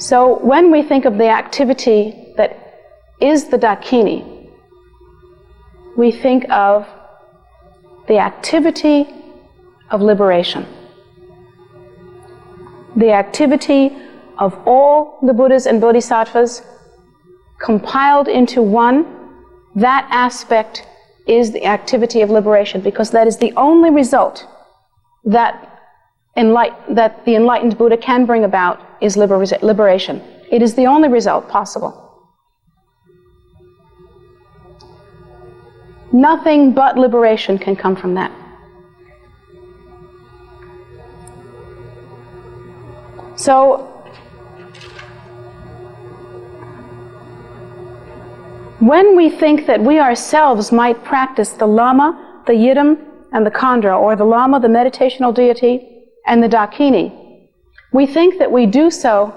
So when we think of the activity that is the Dakini, we think of the activity of liberation. The activity of all the Buddhas and Bodhisattvas compiled into one, that aspect is the activity of liberation, because that is the only result that the enlightened Buddha can bring about is liberation. It is the only result possible. Nothing but liberation can come from that. So, when we think that we ourselves might practice the Lama, the Yidam, and the Khandra, or the Lama, the meditational deity, and the Dakini, we think that we do so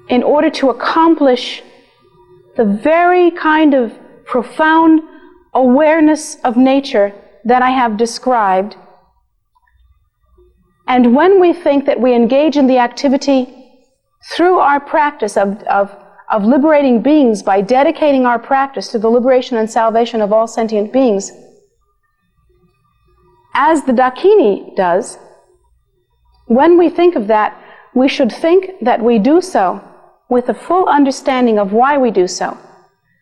in order to accomplish the very kind of profound awareness of nature that I have described. And when we think that we engage in the activity through our practice of liberating beings by dedicating our practice to the liberation and salvation of all sentient beings, as the Dakini does, when we think of that, we should think that we do so with a full understanding of why we do so.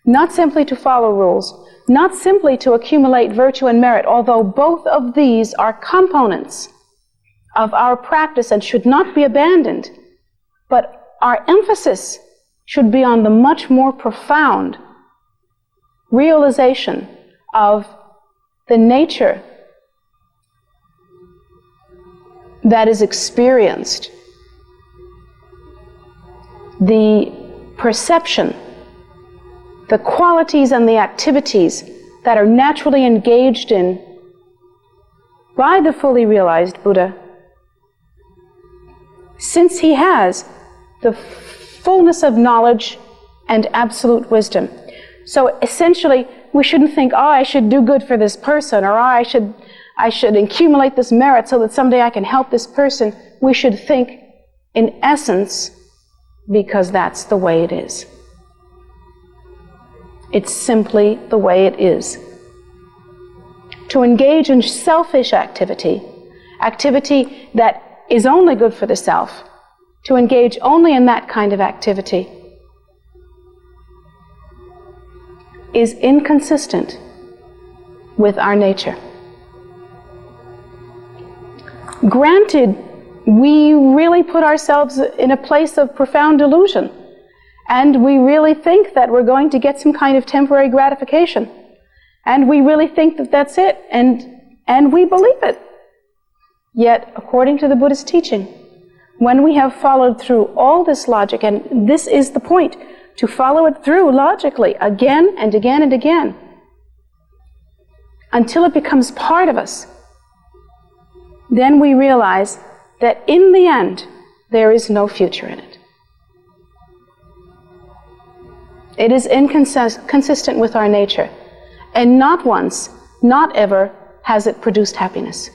Not simply to follow rules, not simply to accumulate virtue and merit, although both of these are components of our practice and should not be abandoned, but our emphasis should be on the much more profound realization of the nature that is experienced, the perception, the qualities and the activities that are naturally engaged in by the fully realized Buddha, since he has the fullness of knowledge and absolute wisdom. So essentially, we shouldn't think, oh, I should do good for this person, or I should accumulate this merit so that someday I can help this person. We should think, in essence, because that's the way it is. It's simply the way it is. To engage in selfish activity that is only good for the self, to engage only in that kind of activity, is inconsistent with our nature. Granted, we really put ourselves in a place of profound delusion, and we really think that we're going to get some kind of temporary gratification, and we really think that that's it, and we believe it. Yet, according to the Buddha's teaching, when we have followed through all this logic, and this is the point, to follow it through logically again and again and again, until it becomes part of us, then we realize that in the end, there is no future in it. It is inconsistent with our nature, and not once, not ever, has it produced happiness.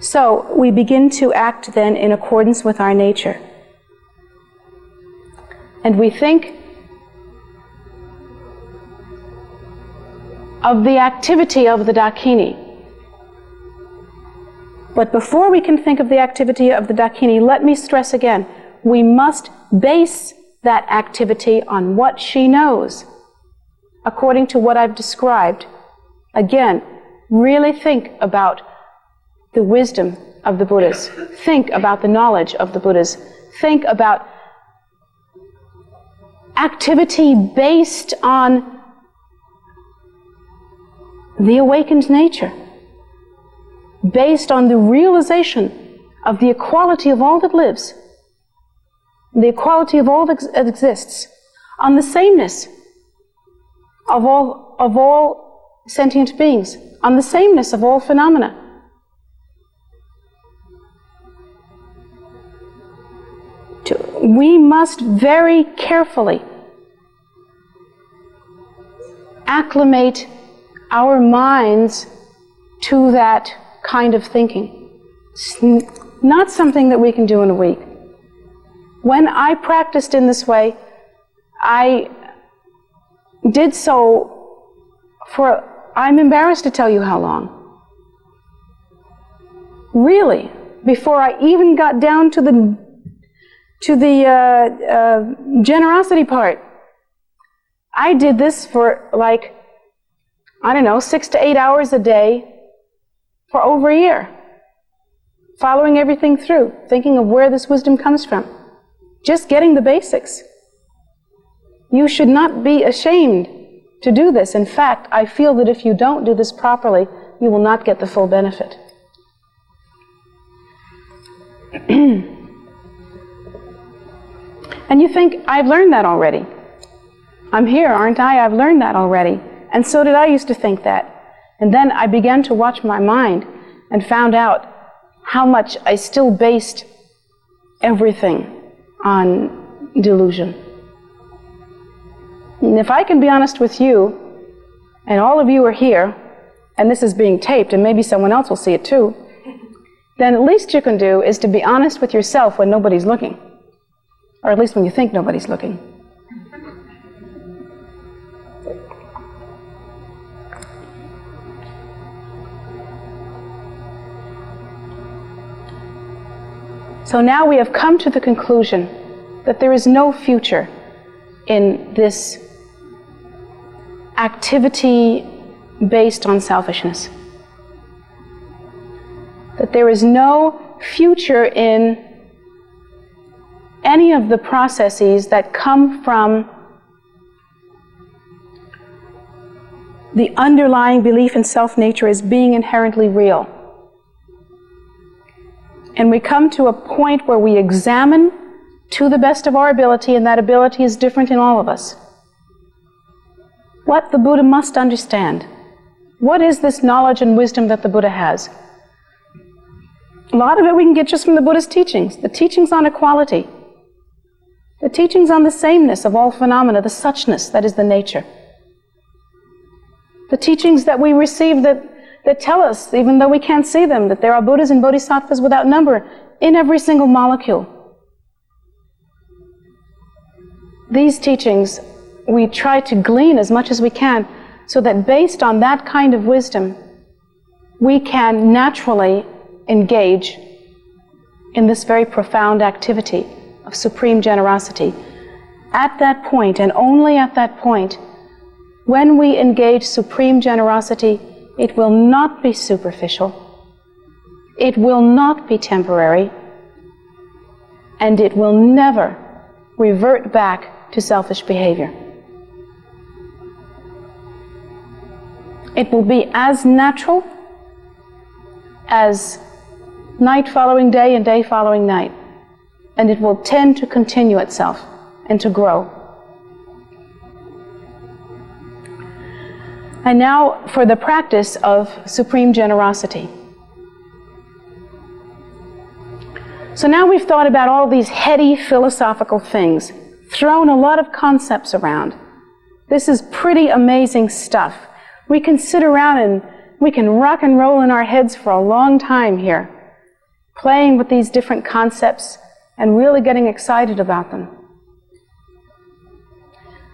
So, we begin to act then in accordance with our nature. And we think of the activity of the Dakini. But before we can think of the activity of the Dakini, let me stress again, we must base that activity on what she knows, according to what I've described. Again, really think about the wisdom of the Buddhas. Think about the knowledge of the Buddhas. Think about activity based on the awakened nature, based on the realization of the equality of all that lives, the equality of all that exists, on the sameness of all sentient beings, on the sameness of all phenomena. We must very carefully acclimate our minds to that kind of thinking. It's not something that we can do in a week. When I practiced in this way, I did so for, I'm embarrassed to tell you how long. Really, before I even got down to the generosity part. I did this for 6 to 8 hours a day for over a year, following everything through, thinking of where this wisdom comes from, just getting the basics. You should not be ashamed to do this. In fact, I feel that if you don't do this properly, you will not get the full benefit. And you think, I've learned that already. I'm here, aren't I? I've learned that already. And so did I used to think that. And then I began to watch my mind and found out how much I still based everything on delusion. And if I can be honest with you, and all of you are here, and this is being taped, and maybe someone else will see it too, then at least you can do is to be honest with yourself when nobody's looking. Or at least when you think nobody's looking. So now we have come to the conclusion that there is no future in this activity based on selfishness. That there is no future in any of the processes that come from the underlying belief in self-nature as being inherently real. And we come to a point where we examine to the best of our ability, and that ability is different in all of us, what the Buddha must understand. What is this knowledge and wisdom that the Buddha has? A lot of it we can get just from the Buddha's teachings. The teachings on equality. The teachings on the sameness of all phenomena, the suchness that is the nature. The teachings that we receive that tell us, even though we can't see them, that there are Buddhas and Bodhisattvas without number in every single molecule. These teachings we try to glean as much as we can so that based on that kind of wisdom, we can naturally engage in this very profound activity of supreme generosity. At that point, and only at that point, when we engage supreme generosity, it will not be superficial, it will not be temporary, and it will never revert back to selfish behavior. It will be as natural as night following day and day following night. And it will tend to continue itself and to grow. And now for the practice of supreme generosity. So now we've thought about all these heady philosophical things, thrown a lot of concepts around. This is pretty amazing stuff. We can sit around and we can rock and roll in our heads for a long time here, playing with these different concepts and really getting excited about them.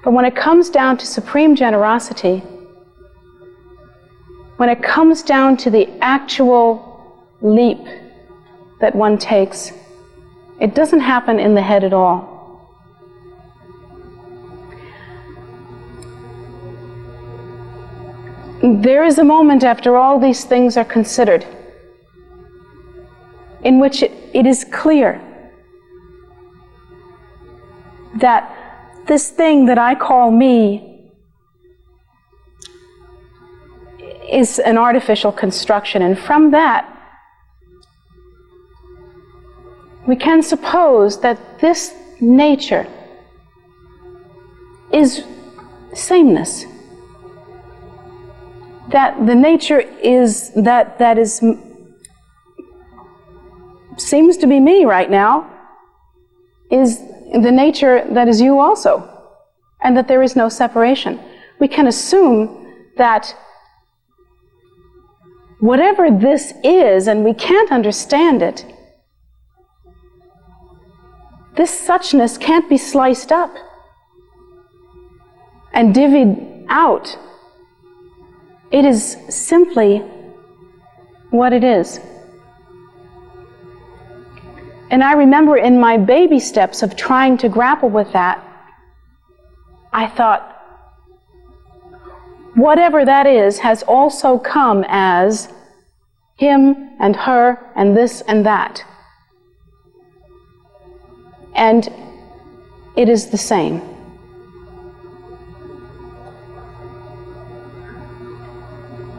But when it comes down to supreme generosity, when it comes down to the actual leap that one takes, it doesn't happen in the head at all. There is a moment after all these things are considered in which it is clear that this thing that I call me is an artificial construction, and from that we can suppose that this nature is sameness, that the nature is that is seems to be me right now is the nature that is you also, and that there is no separation. We can assume that whatever this is, and we can't understand it, this suchness can't be sliced up and divvied out. It is simply what it is. And I remember in my baby steps of trying to grapple with that, I thought, whatever that is has also come as him and her and this and that. And it is the same.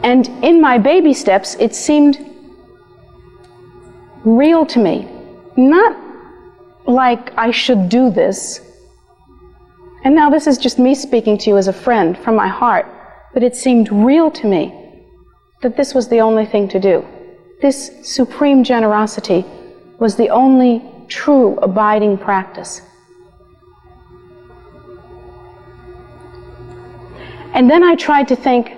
And in my baby steps, it seemed real to me. Not like I should do this. And now this is just me speaking to you as a friend from my heart. But it seemed real to me that this was the only thing to do. This supreme generosity was the only true abiding practice. And then I tried to think,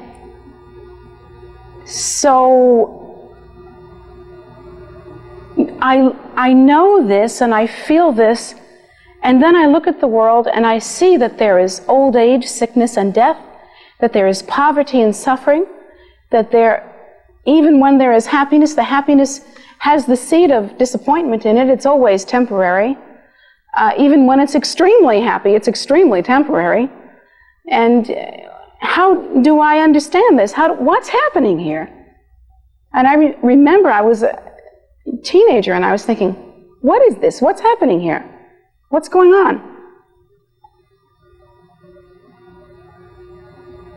so I know this and I feel this, and then I look at the world and I see that there is old age, sickness, and death, that there is poverty and suffering, that even when there is happiness, the happiness has the seed of disappointment in it. It's always temporary. Even when it's extremely happy, it's extremely temporary. And how do I understand this? What's happening here? And I remember I was a teenager and I was thinking, what is this? What's happening here? What's going on?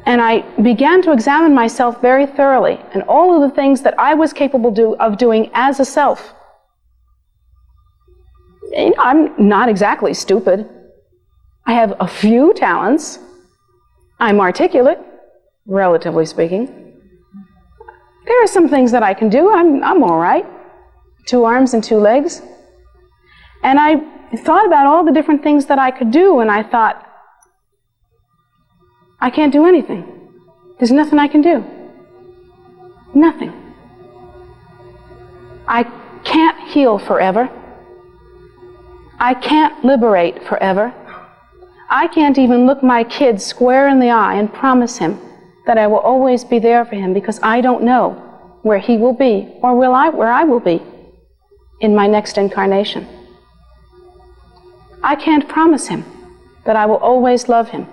And I began to examine myself very thoroughly and all of the things that I was capable of doing as a self. I'm not exactly stupid. I have a few talents. I'm articulate, relatively speaking. There are some things that I can do. I'm all right. 2 arms and 2 legs. And I thought about all the different things that I could do, and I thought, I can't do anything. There's nothing I can do. Nothing. I can't heal forever. I can't liberate forever. I can't even look my kid square in the eye and promise him that I will always be there for him, because I don't know where he will be or where I will be in my next incarnation. I can't promise him that I will always love him.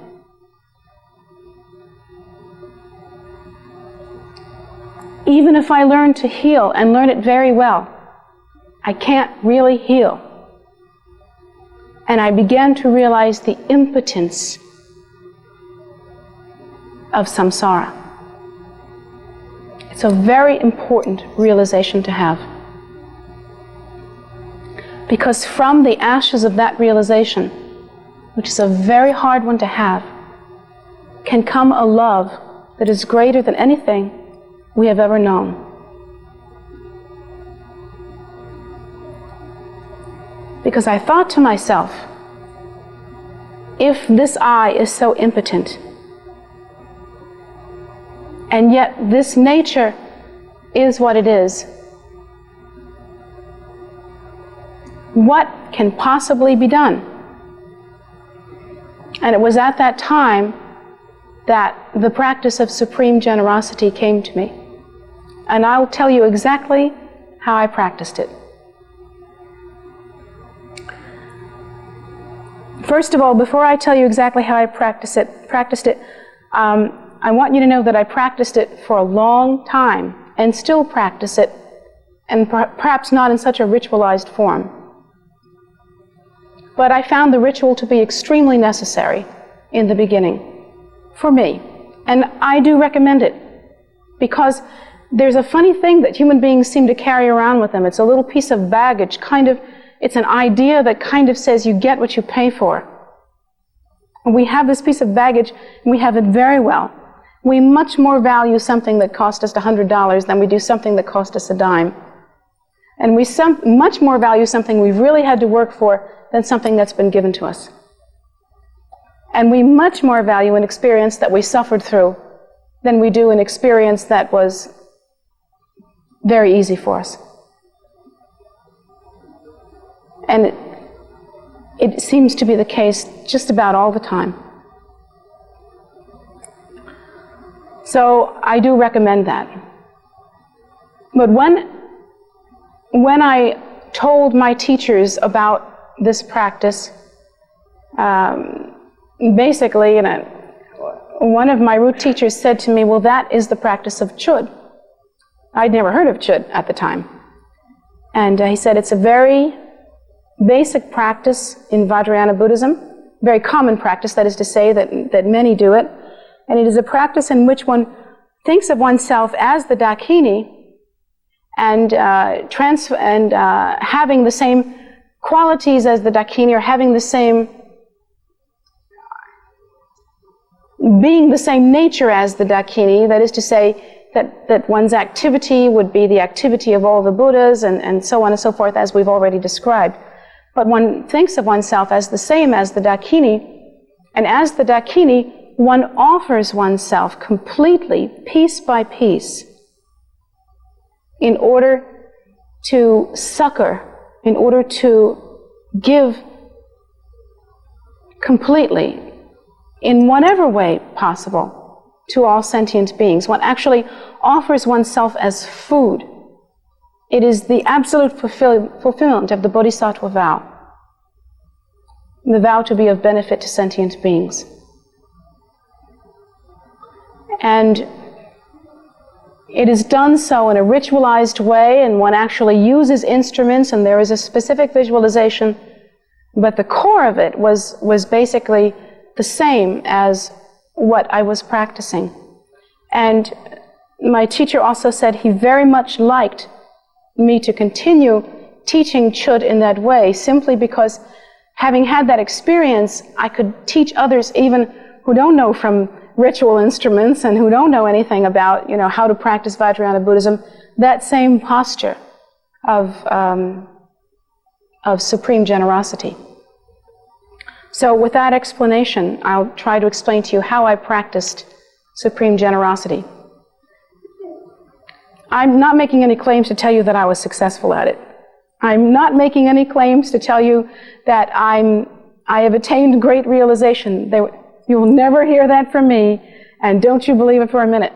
Even if I learn to heal and learn it very well, I can't really heal. And I began to realize the impotence of samsara. It's a very important realization to have. Because from the ashes of that realization, which is a very hard one to have, can come a love that is greater than anything we have ever known. Because I thought to myself, if this I is so impotent, and yet this nature is what it is, what can possibly be done? And it was at that time that the practice of supreme generosity came to me. And I'll tell you exactly how I practiced it. First of all, before I tell you exactly how I practiced it, I want you to know that I practiced it for a long time and still practice it, and perhaps not in such a ritualized form. But I found the ritual to be extremely necessary in the beginning for me. And I do recommend it, because there's a funny thing that human beings seem to carry around with them. It's a little piece of baggage, it's an idea that kind of says you get what you pay for. And we have this piece of baggage, and we have it very well. We much more value something that cost us $100 than we do something that cost us a dime. And we much more value something we've really had to work for than something that's been given to us. And we much more value an experience that we suffered through than we do an experience that was very easy for us. And it seems to be the case just about all the time. So I do recommend that. But when I told my teachers about this practice, basically, one of my root teachers said to me, well, that is the practice of Chöd. I'd never heard of Chöd at the time. And he said it's a very basic practice in Vajrayana Buddhism, very common practice, that is to say that many do it. And it is a practice in which one thinks of oneself as the Dakini and having the same qualities as the Dakini, or having the same, being the same nature as the Dakini, that is to say that one's activity would be the activity of all the Buddhas and so on and so forth, as we've already described. But one thinks of oneself as the same as the Dakini, and as the Dakini, one offers oneself completely, piece by piece, in order to succor, in order to give completely, in whatever way possible, to all sentient beings. One actually offers oneself as food. It is the absolute fulfillment of the Bodhisattva vow, the vow to be of benefit to sentient beings. And it is done so in a ritualized way, and one actually uses instruments, and there is a specific visualization, but the core of it was basically the same as what I was practicing. And my teacher also said he very much liked me to continue teaching Chöd in that way, simply because having had that experience, I could teach others even who don't know from ritual instruments and who don't know anything about, how to practice Vajrayana Buddhism, that same posture of supreme generosity. So with that explanation, I'll try to explain to you how I practiced supreme generosity. I'm not making any claims to tell you that I was successful at it. I'm not making any claims to tell you that I have attained great realization. You will never hear that from me, and don't you believe it for a minute.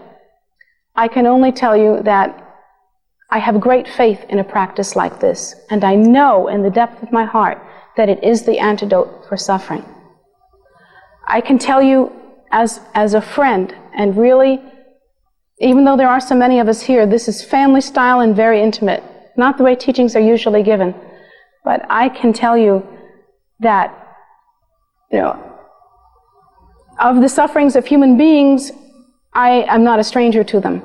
I can only tell you that I have great faith in a practice like this, and I know in the depth of my heart that it is the antidote for suffering. I can tell you as a friend, and really, even though there are so many of us here, this is family style and very intimate, not the way teachings are usually given, but I can tell you that, of the sufferings of human beings, I am not a stranger to them.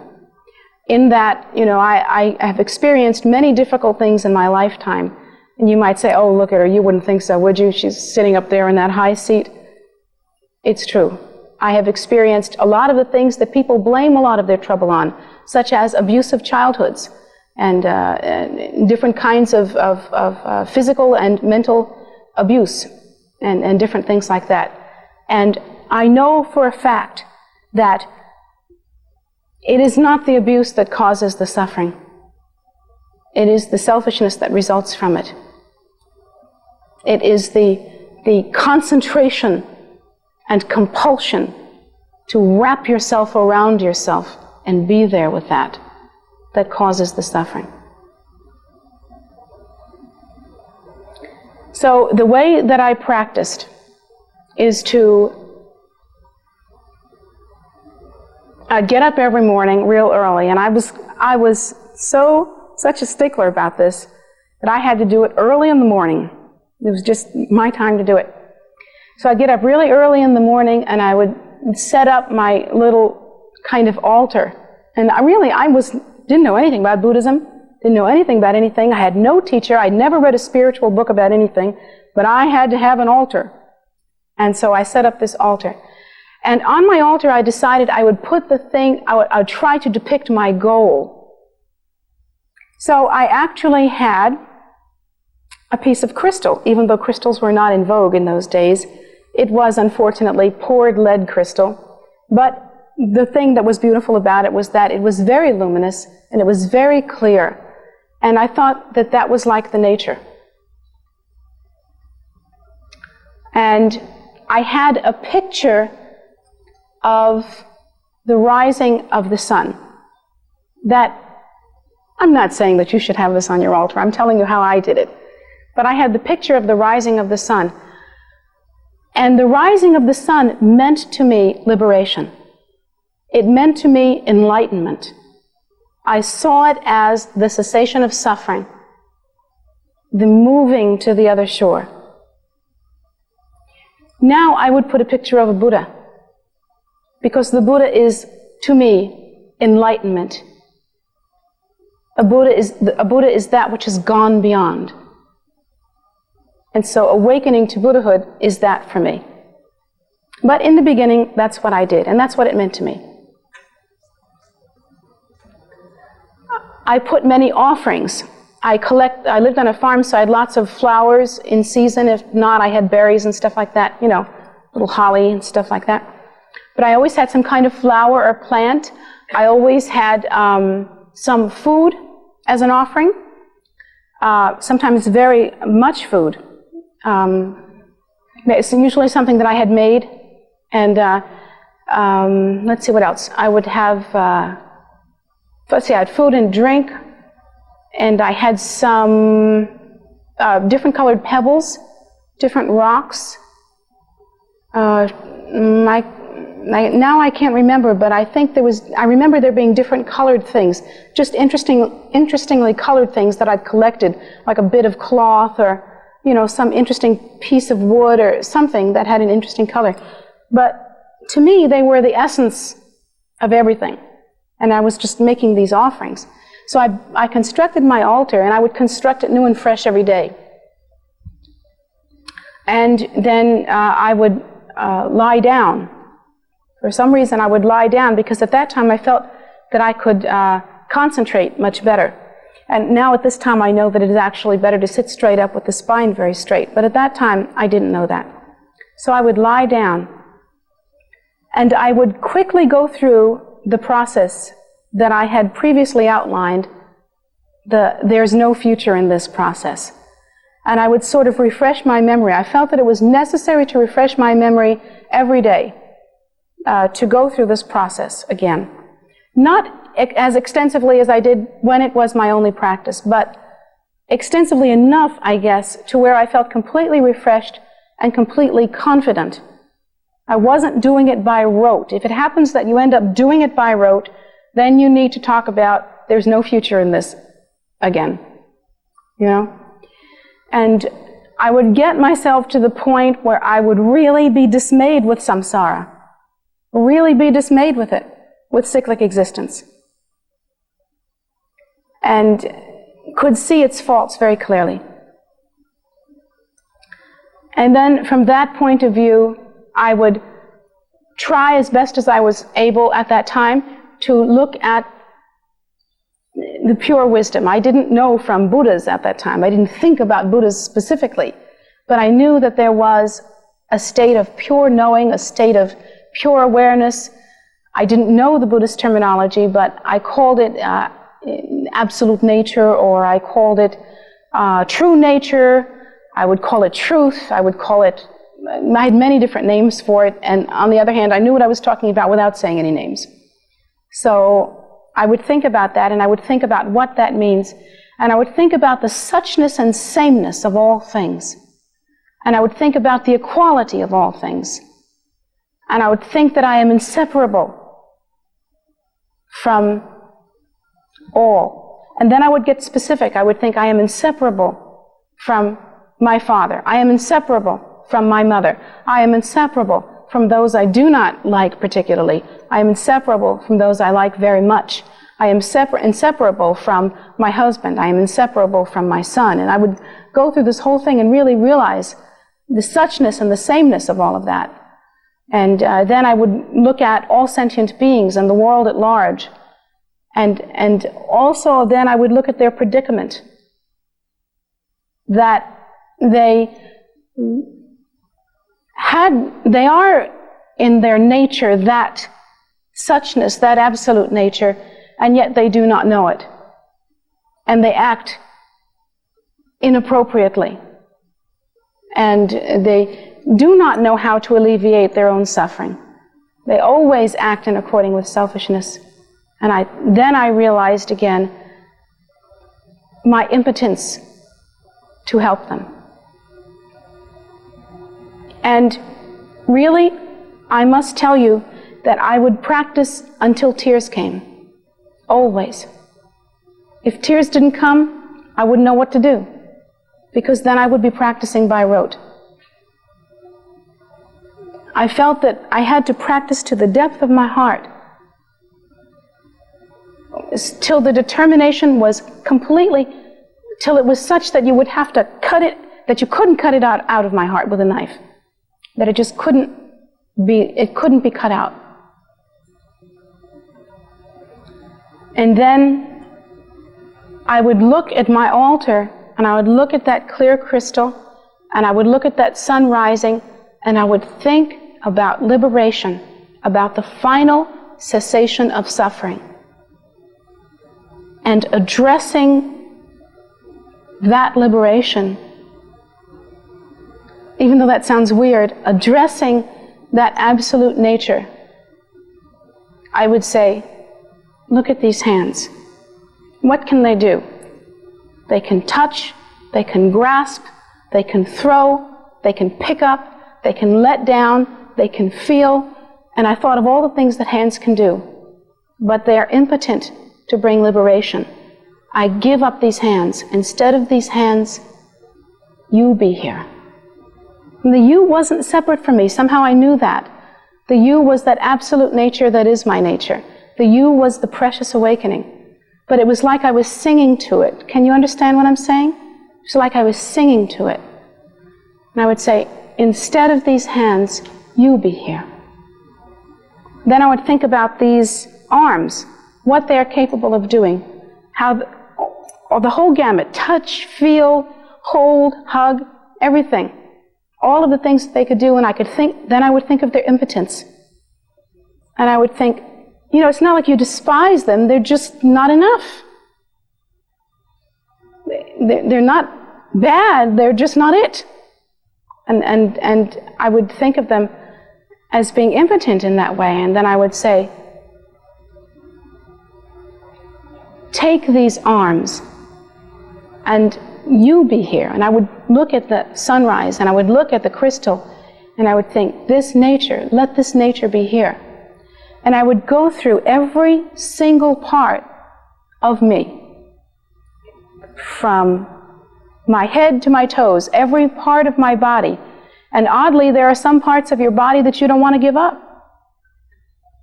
In that, I have experienced many difficult things in my lifetime. And you might say, oh, look at her, you wouldn't think so, would you? She's sitting up there in that high seat. It's true. I have experienced a lot of the things that people blame a lot of their trouble on, such as abusive childhoods and different kinds of physical and mental abuse and different things like that. And I know for a fact that it is not the abuse that causes the suffering. It is the selfishness that results from it. It is the concentration and compulsion to wrap yourself around yourself and be there with that causes the suffering. So the way that I practiced is to get up every morning real early, and I was such a stickler about this that I had to do it early in the morning. It was just my time to do it. So I'd get up really early in the morning, and I would set up my little kind of altar. And I didn't know anything about Buddhism, didn't know anything about anything. I had no teacher. I'd never read a spiritual book about anything, but I had to have an altar. And so I set up this altar. And on my altar, I decided I would put I would try to depict my goal. So I actually had a piece of crystal, even though crystals were not in vogue in those days. It was, unfortunately, poured lead crystal. But the thing that was beautiful about it was that it was very luminous and it was very clear. And I thought that that was like the nature. And I had a picture of the rising of the sun. That, I'm not saying that you should have this on your altar, I'm telling you how I did it. But I had the picture of the rising of the sun. And the rising of the sun meant to me liberation. It meant to me enlightenment. I saw it as the cessation of suffering, the moving to the other shore. Now I would put a picture of a Buddha, because the Buddha is, to me, enlightenment. A Buddha is that which has gone beyond. And so awakening to Buddhahood is that for me. But in the beginning, that's what I did, and that's what it meant to me. I put many offerings. I lived on a farm, so I had lots of flowers in season. If not, I had berries and stuff like that, little holly and stuff like that. But I always had some kind of flower or plant. I always had some food as an offering. Sometimes very much food. It's usually something that I had made. And let's see what else. I would have, I had food and drink. And I had some different colored pebbles, different rocks. Now I can't remember, but I think I remember there being different colored things, just interestingly colored things that I'd collected, like a bit of cloth or, some interesting piece of wood or something that had an interesting color. But to me, they were the essence of everything. And I was just making these offerings. So I constructed my altar, and I would construct it new and fresh every day. And then I would lie down. For some reason, I would lie down, because at that time I felt that I could concentrate much better. And now at this time I know that it is actually better to sit straight up with the spine very straight. But at that time I didn't know that. So I would lie down, and I would quickly go through the process that I had previously outlined. There's no future in this process. And I would sort of refresh my memory. I felt that it was necessary to refresh my memory every day to go through this process again. Not as extensively as I did when it was my only practice, but extensively enough, I guess, to where I felt completely refreshed and completely confident. I wasn't doing it by rote. If it happens that you end up doing it by rote, then you need to talk about there's no future in this again. And I would get myself to the point where I would really be dismayed with samsara, really be dismayed with it, with cyclic existence, and could see its faults very clearly. And then from that point of view, I would try as best as I was able at that time to look at the pure wisdom. I didn't know from Buddhas at that time. I didn't think about Buddhas specifically, but I knew that there was a state of pure knowing, a state of pure awareness. I didn't know the Buddhist terminology, but I called it absolute nature, or I called it true nature. I would call it truth. I had many different names for it, and on the other hand, I knew what I was talking about without saying any names. So I would think about that, and I would think about what that means, and I would think about the suchness and sameness of all things, and I would think about the equality of all things, and I would think that I am inseparable from all. And then I would get specific. I would think I am inseparable from my father. I am inseparable from my mother. I am inseparable from those I do not like particularly. I am inseparable from those I like very much. I am inseparable from my husband. I am inseparable from my son. And I would go through this whole thing and really realize the suchness and the sameness of all of that. And then I would look at all sentient beings and the world at large. And also then I would look at their predicament, that they are in their nature that suchness, that absolute nature, and yet they do not know it. And they act inappropriately. And they do not know how to alleviate their own suffering. They always act in accordance with selfishness. And then I realized again my impotence to help them. And really, I must tell you that I would practice until tears came. Always. If tears didn't come, I wouldn't know what to do, because then I would be practicing by rote. I felt that I had to practice to the depth of my heart, till the determination was completely, till it was such that you would have to cut it, that you couldn't cut it out of my heart with a knife, that it just couldn't be cut out. And then I would look at my altar, and I would look at that clear crystal, and I would look at that sun rising, and I would think about liberation, about the final cessation of suffering, and addressing that liberation. Even though that sounds weird, addressing that absolute nature, I would say, look at these hands. What can they do? They can touch, they can grasp, they can throw, they can pick up, they can let down, they can feel. And I thought of all the things that hands can do, but they are impotent to bring liberation. I give up these hands. Instead of these hands, you be here. And the you wasn't separate from me. Somehow I knew that. The you was that absolute nature that is my nature. The you was the precious awakening. But it was like I was singing to it. Can you understand what I'm saying? It's like I was singing to it. And I would say, instead of these hands, you be here. Then I would think about these arms, what they are capable of doing, how the whole gamut, touch, feel, hold, hug, everything. All of the things that they could do, and then I would think of their impotence. And I would think, it's not like you despise them, they're just not enough. They're not bad, they're just not it. And I would think of them as being impotent in that way, and then I would say, take these arms, and you be here. And I would look at the sunrise, and I would look at the crystal, and I would think, this nature, let this nature be here. And I would go through every single part of me, from my head to my toes, every part of my body. And oddly, there are some parts of your body that you don't want to give up.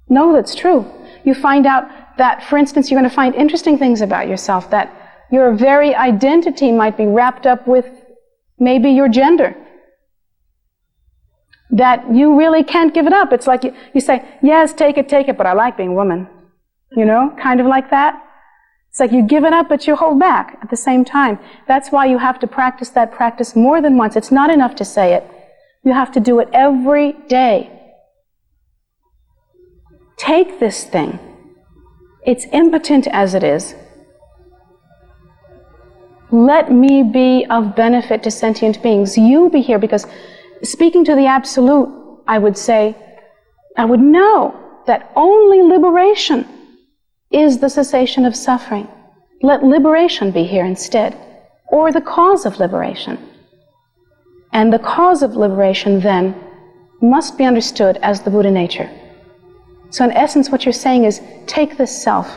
No, that's true. You find out that, for instance, you're going to find interesting things about yourself, that your very identity might be wrapped up with maybe your gender. That you really can't give it up. It's like you say, yes, take it, but I like being a woman. Kind of like that. It's like you give it up, but you hold back at the same time. That's why you have to practice that practice more than once. It's not enough to say it. You have to do it every day. Take this thing. It's impotent as it is. Let me be of benefit to sentient beings. You be here, because speaking to the Absolute, I would say, I would know that only liberation is the cessation of suffering. Let liberation be here instead, or the cause of liberation. And the cause of liberation then must be understood as the Buddha nature. So in essence, what you're saying is, take this self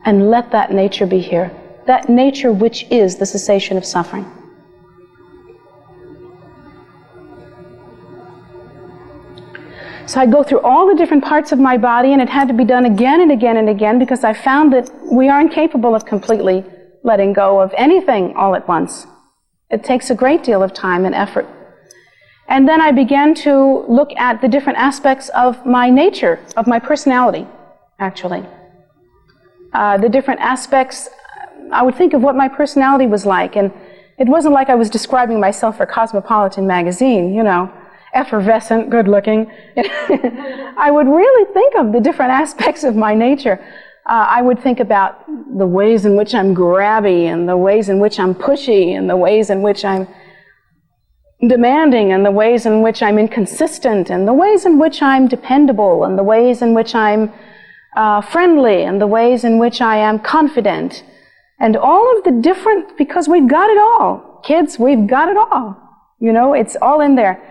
and let that nature be here. That nature which is the cessation of suffering. So I go through all the different parts of my body, and it had to be done again and again and again, because I found that we are incapable of completely letting go of anything all at once. It takes a great deal of time and effort. And then I began to look at the different aspects of my nature, of my personality, actually. The different aspects, I would think of what my personality was like, and it wasn't like I was describing myself for Cosmopolitan magazine, effervescent, good-looking. I would really think of the different aspects of my nature. I would think about the ways in which I'm grabby, and the ways in which I'm pushy, and the ways in which I'm demanding, and the ways in which I'm inconsistent, and the ways in which I'm dependable, and the ways in which I'm friendly, and the ways in which I am confident. And all of the different, because we've got it all. Kids, we've got it all. You know, it's all in there.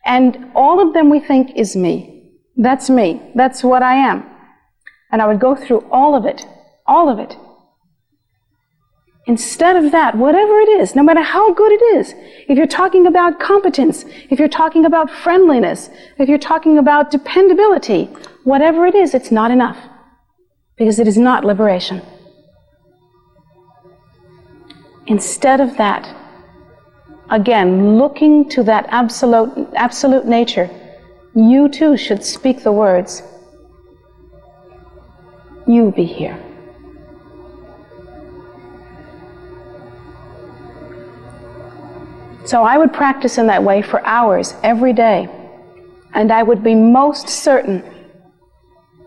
And all of them we think is me. That's me. That's what I am. And I would go through all of it. All of it. Instead of that, whatever it is, no matter how good it is, if you're talking about competence, if you're talking about friendliness, if you're talking about dependability, whatever it is, it's not enough. Because it is not liberation. Instead of that, again, looking to that absolute nature, you too should speak the words, "You be here." So I would practice in that way for hours every day, and I would be most certain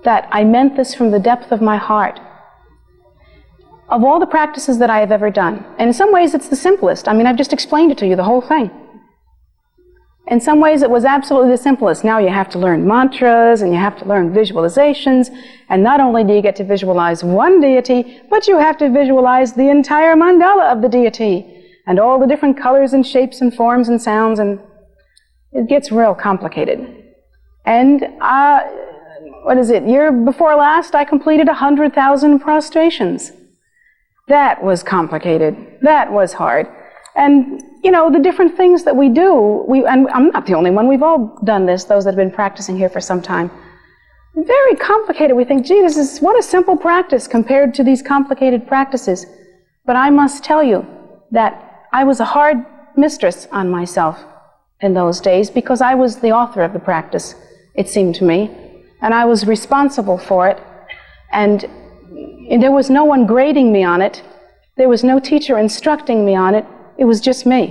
that I meant this from the depth of my heart. Of all the practices that I have ever done, and in some ways it's the simplest. I mean, I've just explained it to you, the whole thing. In some ways it was absolutely the simplest. Now you have to learn mantras, and you have to learn visualizations, and not only do you get to visualize one deity, but you have to visualize the entire mandala of the deity, and all the different colors and shapes and forms and sounds, and it gets real complicated. And year before last I completed 100,000 prostrations. That was complicated. That was hard. And, you know, the different things that we do, and I'm not the only one, we've all done this, those that have been practicing here for some time. Very complicated. We think, gee, what a simple practice compared to these complicated practices. But I must tell you that I was a hard mistress on myself in those days, because I was the author of the practice, it seemed to me, and I was responsible for it, and there was no one grading me on it. There was no teacher instructing me on it. It was just me.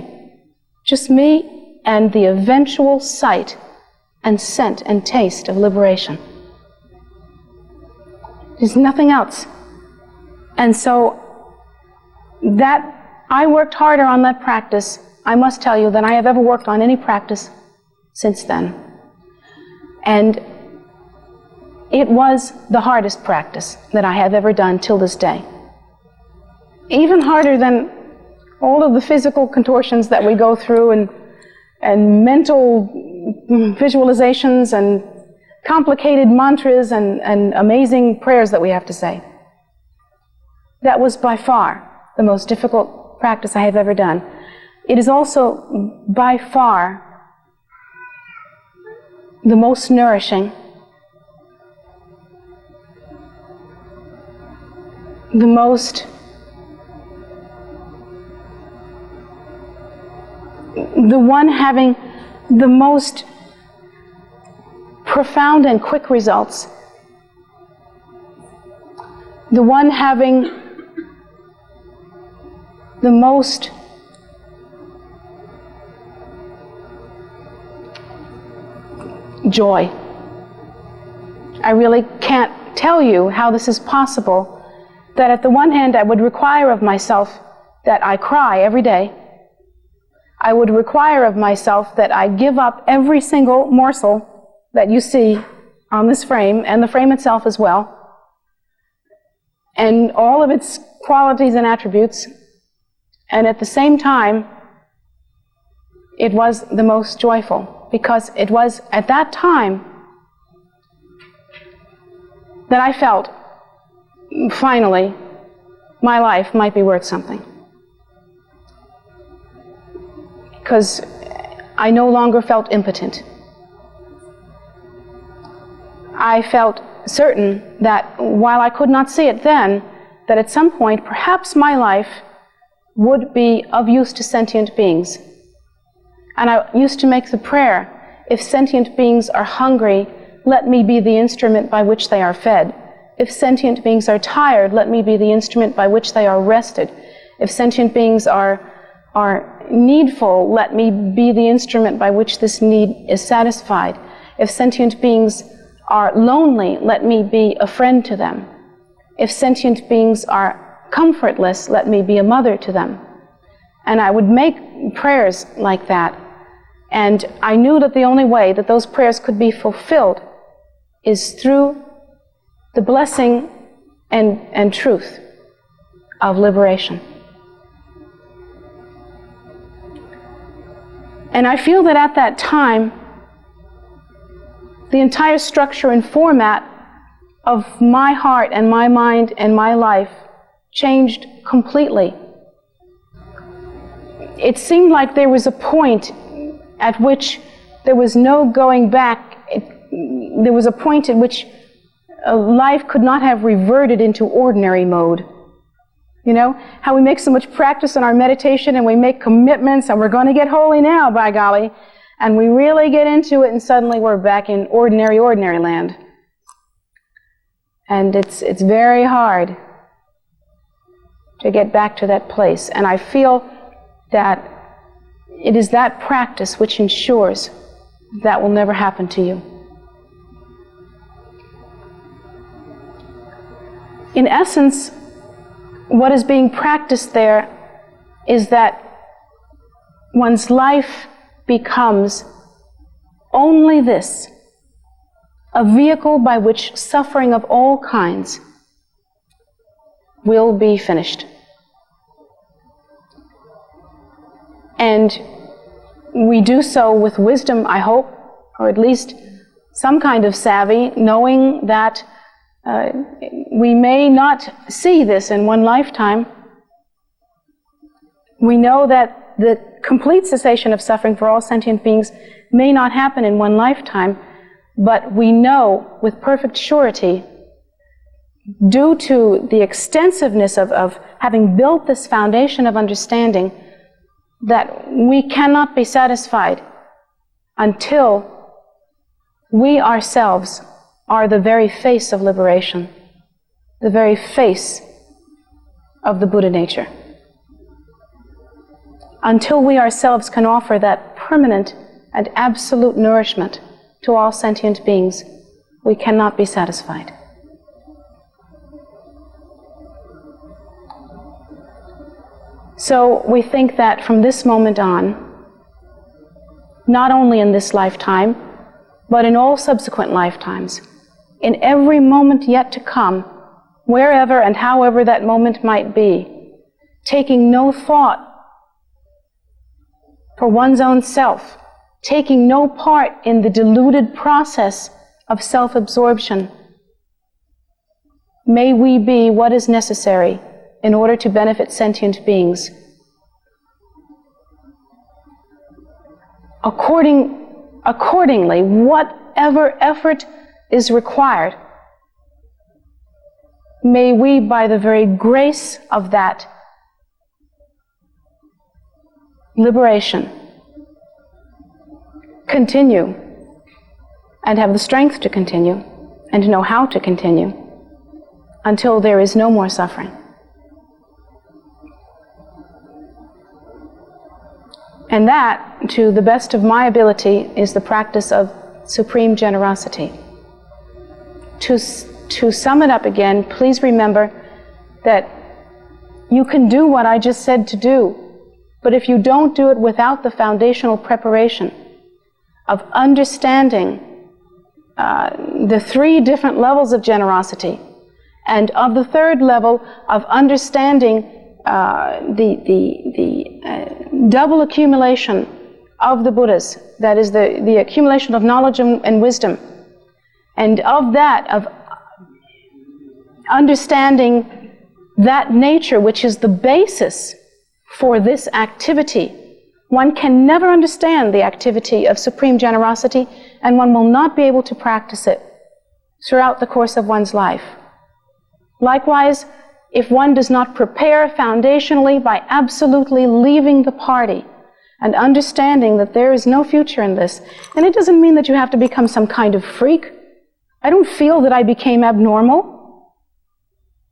Just me and the eventual sight and scent and taste of liberation. There's nothing else. And so that I worked harder on that practice, I must tell you, than I have ever worked on any practice since then. And it was the hardest practice that I have ever done till this day. Even harder than all of the physical contortions that we go through, and mental visualizations, and complicated mantras, and amazing prayers that we have to say. That was by far the most difficult practice I have ever done. It is also by far the most nourishing, the one having the most profound and quick results, the one having the most joy. I really can't tell you how this is possible, that at the one hand I would require of myself that I cry every day. I would require of myself that I give up every single morsel that you see on this frame, and the frame itself as well, and all of its qualities and attributes. And at the same time, it was the most joyful, because it was at that time that I felt, finally, my life might be worth something. Because I no longer felt impotent. I felt certain that while I could not see it then, that at some point perhaps my life would be of use to sentient beings. And I used to make the prayer, if sentient beings are hungry, let me be the instrument by which they are fed. If sentient beings are tired, let me be the instrument by which they are rested. If sentient beings are needful, let me be the instrument by which this need is satisfied. If sentient beings are lonely, let me be a friend to them. If sentient beings are comfortless, let me be a mother to them. And I would make prayers like that. And I knew that the only way that those prayers could be fulfilled is through the blessing and truth of liberation. And I feel that at that time, the entire structure and format of my heart and my mind and my life changed completely. It seemed like there was a point at which there was no going back. There was a point at which life could not have reverted into ordinary mode. You know, how we make so much practice in our meditation and we make commitments and we're going to get holy now, by golly. And we really get into it and suddenly we're back in ordinary land. And it's very hard to get back to that place. And I feel that it is that practice which ensures that will never happen to you. In essence, what is being practiced there is that one's life becomes only this, a vehicle by which suffering of all kinds will be finished. And we do so with wisdom, I hope, or at least some kind of savvy, knowing that we may not see this in one lifetime. We know that the complete cessation of suffering for all sentient beings may not happen in one lifetime, but we know with perfect surety, due to the extensiveness of having built this foundation of understanding, that we cannot be satisfied until we ourselves are the very face of liberation, the very face of the Buddha nature. Until we ourselves can offer that permanent and absolute nourishment to all sentient beings, we cannot be satisfied. So we think that from this moment on, not only in this lifetime, but in all subsequent lifetimes, in every moment yet to come, wherever and however that moment might be, taking no thought for one's own self, taking no part in the deluded process of self-absorption, may we be what is necessary in order to benefit sentient beings. Accordingly, whatever effort is required, may we, by the very grace of that liberation, continue and have the strength to continue and to know how to continue until there is no more suffering. And that, to the best of my ability, is the practice of supreme generosity. To sum it up again, please remember that you can do what I just said to do, but if you don't do it without the foundational preparation of understanding the three different levels of generosity, and of the third level of understanding the double accumulation of the Buddhas, that is the accumulation of knowledge and wisdom, and of that, of understanding that nature which is the basis for this activity. One can never understand the activity of supreme generosity, and one will not be able to practice it throughout the course of one's life. Likewise, if one does not prepare foundationally by absolutely leaving the party and understanding that there is no future in this, and it doesn't mean that you have to become some kind of freak. I don't feel that I became abnormal.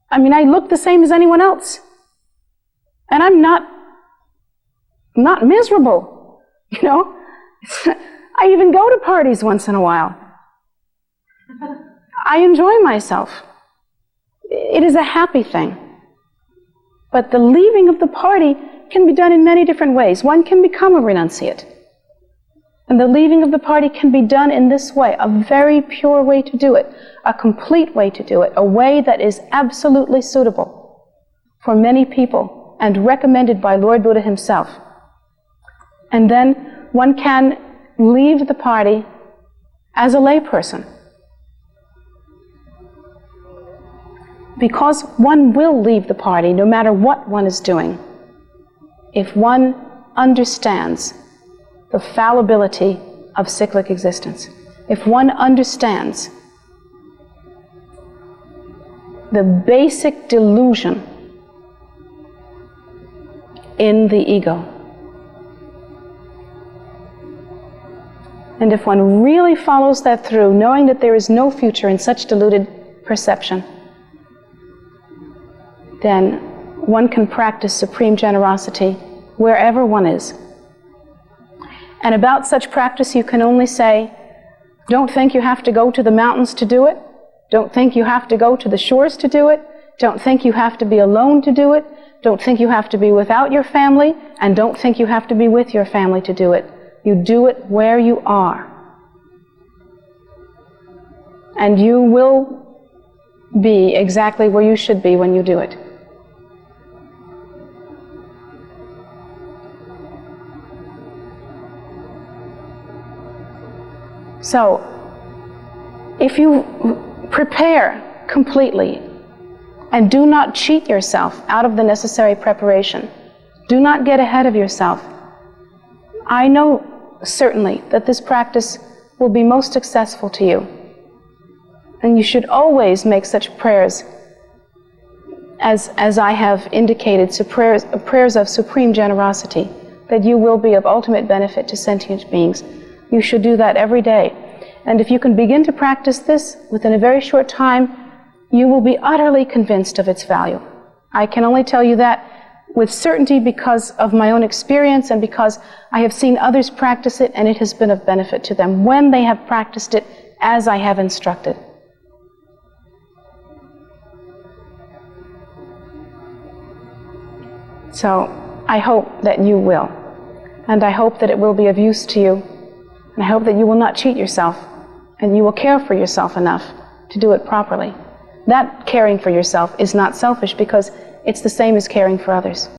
I mean, I look the same as anyone else. And I'm not I'm not miserable, you know. I even go to parties once in a while. I enjoy myself. It is a happy thing. But the leaving of the party can be done in many different ways. One can become a renunciate. And the leaving of the party can be done in this way, a very pure way to do it, a complete way to do it, a way that is absolutely suitable for many people and recommended by Lord Buddha himself. And then one can leave the party as a layperson. Because one will leave the party no matter what one is doing, if one understands the fallibility of cyclic existence, if one understands the basic delusion in the ego, and if one really follows that through, knowing that there is no future in such deluded perception, then one can practice supreme generosity wherever one is. And about such practice you can only say, don't think you have to go to the mountains to do it. Don't think you have to go to the shores to do it. Don't think you have to be alone to do it. Don't think you have to be without your family. And don't think you have to be with your family to do it. You do it where you are. And you will be exactly where you should be when you do it. So, if you prepare completely and do not cheat yourself out of the necessary preparation, do not get ahead of yourself, I know certainly that this practice will be most successful to you. And you should always make such prayers as I have indicated, prayers of supreme generosity, that you will be of ultimate benefit to sentient beings. You should do that every day. And if you can begin to practice this within a very short time, you will be utterly convinced of its value. I can only tell you that with certainty because of my own experience and because I have seen others practice it and it has been of benefit to them when they have practiced it as I have instructed. So I hope that you will. And I hope that it will be of use to you. And I hope that you will not cheat yourself, and you will care for yourself enough to do it properly. That caring for yourself is not selfish because it's the same as caring for others.